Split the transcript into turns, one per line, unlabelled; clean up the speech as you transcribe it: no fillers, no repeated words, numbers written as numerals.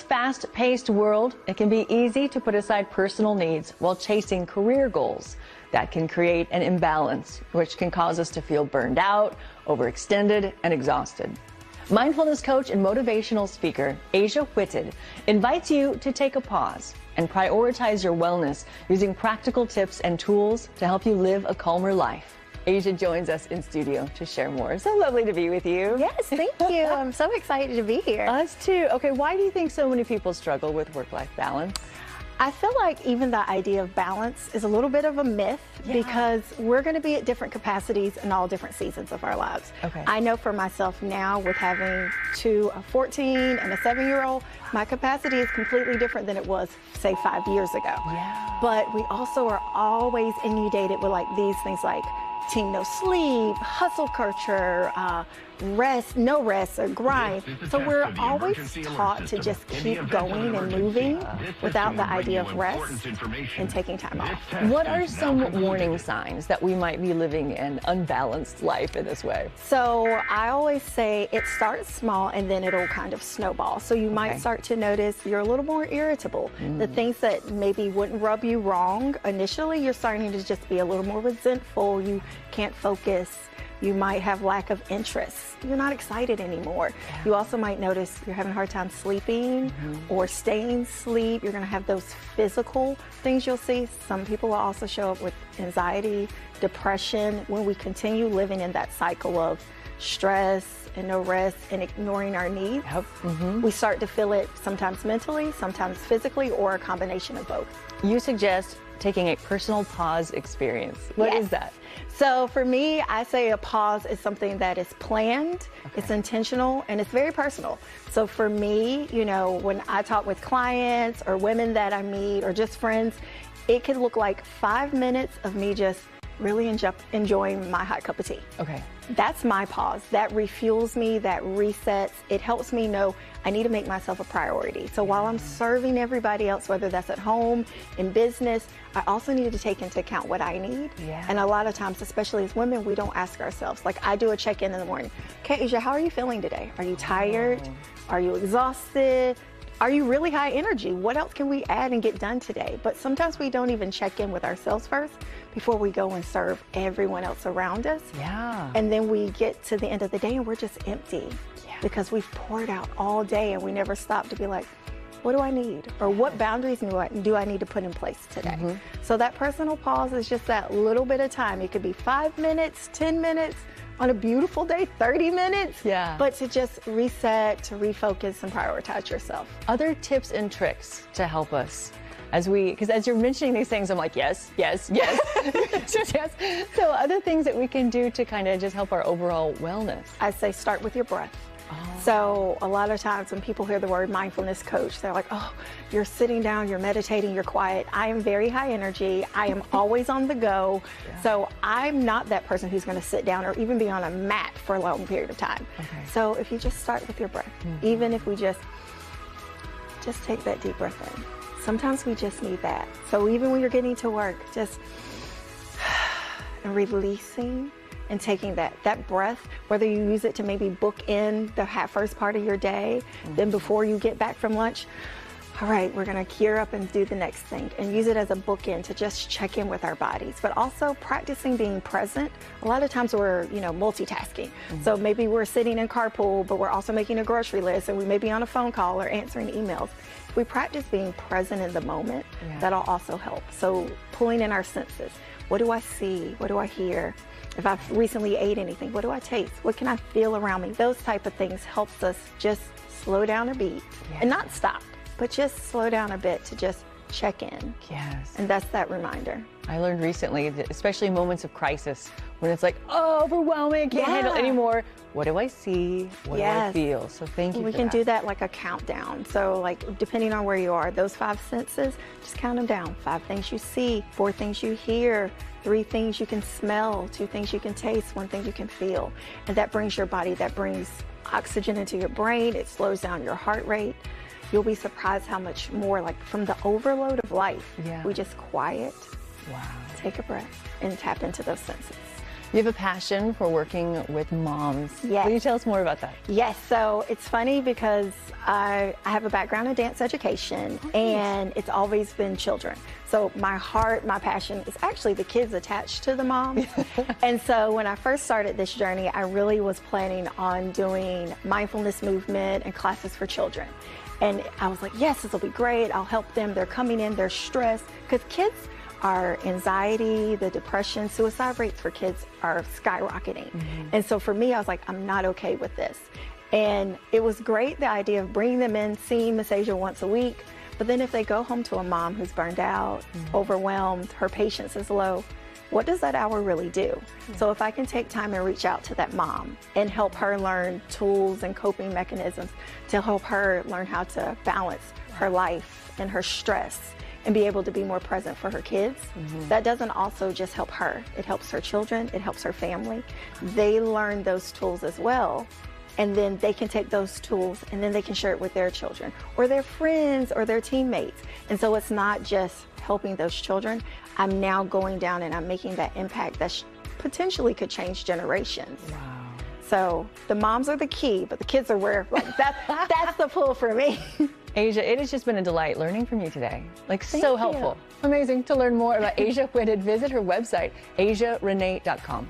fast-paced world, it can be easy to put aside personal needs while chasing career goals. That can create an imbalance, which can cause us to feel burned out, overextended, and exhausted. Mindfulness coach and motivational speaker Azia Whitted invites you to take a pause and prioritize your wellness using practical tips and tools to help you live a calmer life. Azia joins us in studio to share more. So lovely to be with you.
Yes, thank you. I'm so excited to be here.
Us too. Okay, why do you think so many people struggle with work-life balance?
I feel like even the idea of balance is a little bit of a myth because we're going to be at different capacities in all different seasons of our lives.
Okay.
I know for myself now, with having a 14 and a 7-year-old, my capacity is completely different than it was, say, 5 years ago.
Yeah.
But we also are always inundated with like these things like team no sleep, hustle culture, no rest or grind. So we're always taught to just keep going and moving without the idea of rest and taking time off.
What are some warning signs that we might be living an unbalanced life in this way?
So I always say it starts small and then it'll kind of snowball. So you might start to notice you're a little more irritable. The things that maybe wouldn't rub you wrong initially, you're starting to just be a little more resentful. You can't focus. You might have lack of interest. You're not excited anymore. You also might notice you're having a hard time sleeping or staying asleep. You're going to have those physical things you'll see. Some people will also show up with anxiety, depression. When we continue living in that cycle of stress and no rest and ignoring our needs, we start to feel it sometimes mentally, sometimes physically, or a combination of both.
You suggest taking a personal pause experience. What is that?
So for me, I say a pause is something that is planned, it's intentional, and it's very personal. So for me, you know, when I talk with clients or women that I meet or just friends, it could look like 5 minutes of me just really enjoying my hot cup of tea.
Okay.
That's my pause. That refuels me, that resets. It helps me know I need to make myself a priority. So while I'm serving everybody else, whether that's at home, in business, I also need to take into account what I need. And a lot of times, especially as women, we don't ask ourselves. Like I do a check-in in the morning. Okay, Azia, how are you feeling today? Are you tired? Are you exhausted? Are you really high energy? What else can we add and get done today? But sometimes we don't even check in with ourselves first before we go and serve everyone else around us. And then we get to the end of the day and we're just empty because we've poured out all day and we never stop to be like, what do I need? Or what boundaries do I need to put in place today? So that personal pause is just that little bit of time. It could be 5 minutes, 10 minutes, on a beautiful day, 30 minutes. But to just reset, to refocus and prioritize yourself.
Other tips and tricks to help us because as you're mentioning these things, I'm like, yes. So other things that we can do to kind of just help our overall wellness.
I say start with your breath. So a lot of times when people hear the word mindfulness coach, they're like, oh, you're sitting down, you're meditating, you're quiet. I am very high energy. I am always on the go. So I'm not that person who's going to sit down or even be on a mat for a long period of time. So if you just start with your breath, even if we just take that deep breath in. Sometimes we just need that. So even when you're getting to work, just and releasing and taking that breath, whether you use it to maybe book in the first part of your day, then before you get back from lunch, all right, we're gonna gear up and do the next thing and use it as a bookend to just check in with our bodies, but also practicing being present. A lot of times we're, multitasking. So maybe we're sitting in carpool, but we're also making a grocery list and we may be on a phone call or answering emails. If we practice being present in the moment, that'll also help. So pulling in our senses. What do I see? What do I hear? If I've recently ate anything, what do I taste? What can I feel around me? Those type of things helps us just slow down a beat and not stop, but just slow down a bit to just check in. And that's that reminder.
I learned recently that especially in moments of crisis, when it's like, oh, overwhelming, I can't handle it anymore. What do I see? What do I feel? So thank you
We can do that like a countdown. So like depending on where you are, those 5 senses, just count them down. 5 things you see, 4 things you hear, 3 things you can smell, 2 things you can taste, 1 thing you can feel. And that brings your body, that brings oxygen into your brain. It slows down your heart rate. You'll be surprised how much more, like from the overload of life, we just quiet, take a breath, and tap into those senses.
You have a passion for working with moms.
Yes.
Will you tell us more about that?
Yes, so it's funny because I have a background in dance education, and it's always been children. So my heart, my passion is actually the kids attached to the moms. And so when I first started this journey, I really was planning on doing mindfulness movement and classes for children. And I was like, yes, this will be great. I'll help them. They're coming in, they're stressed, because kids our anxiety, the depression, suicide rates for kids are skyrocketing. And so for me, I was like, I'm not okay with this. And it was great, the idea of bringing them in, seeing Miss Azia once a week. But then if they go home to a mom who's burned out, overwhelmed, her patience is low, what does that hour really do? So if I can take time and reach out to that mom and help her learn tools and coping mechanisms to help her learn how to balance her life and her stress and be able to be more present for her kids, that doesn't also just help her. It helps her children, it helps her family. They learn those tools as well, and then they can take those tools and then they can share it with their children or their friends or their teammates. And so it's not just helping those children. I'm now going down and I'm making that impact that potentially could change generations.
Wow.
So the moms are the key, but the kids are where, like, that's the pull for me.
Azia, it has just been a delight learning from you today. Like,
Thank
so
you.
helpful. Amazing. To learn more about Azia Whitted, visit her website, aziaranea.com.